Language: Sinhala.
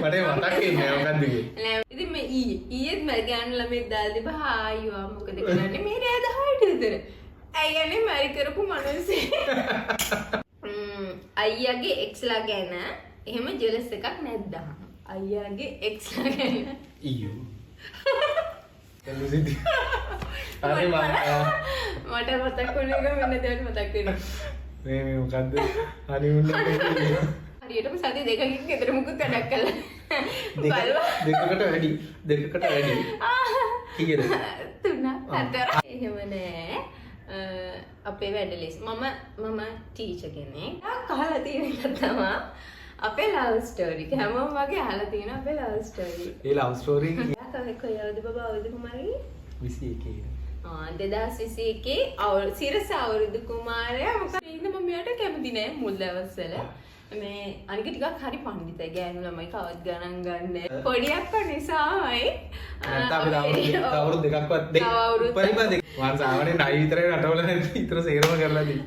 මට මතක් වෙන්නේ නැහැ මොකද්ද කියේ. නෑ ඉතින් මේ ඊයේත් මම ගෑනු ළමෙක් දාලා තිබ්බා හායිවා මොකද කරන්නේ මේ රෑ 10ට විතර. ඇයි යන්නේ මරි කරපු මිනිස්සේ. අයියාගේ එක්ස්ලා ගැන එහෙම ජෙලස් එකක් නැද්දා. අයියාගේ එක්ස්ලා ගැන ඊයෝ. එළුසිදි. අනේ මට මතක් වුණේ එක වෙන දෙයක් මතක් වෙනවා. මේ මොකද්ද? හනිමුන් එකේ හරියටම සතිය දෙකකින් ගෙදර මුකුත් වැඩක් කළා. දෙකකට වැඩි. කීයද? 3 4. එහෙම නෑ. අපේ වැඩලිස් මම ටීචර් කෙනෙක්. අහලා තියෙන එක තමයි අපේ ලව් ස්ටෝරි. හැමෝම වගේ අහලා තියෙන අපේ ලව් ස්ටෝරි. ඒ ලව් ස්ටෝරි කොහේද බබා අවුරුදු කුමාරී? 21. 2021 සිරස අවුරුදු කුමාරයා මොකද ඉන්න මම යාට කැමති නෑ මුල් දවස්වල. මේ අනික ටිකක් හරි පඬිතයි ගෑනු ළමයි කවවත් ගණන් ගන්නෑ. පොඩියක් නිසායි. නැත්නම් අපි අවුරුදු දෙකක්වත් දෙක පරිපද මාස ආවනේ නයි විතරේ රටවල නැති විතර සේරම කරලා දෙන්න.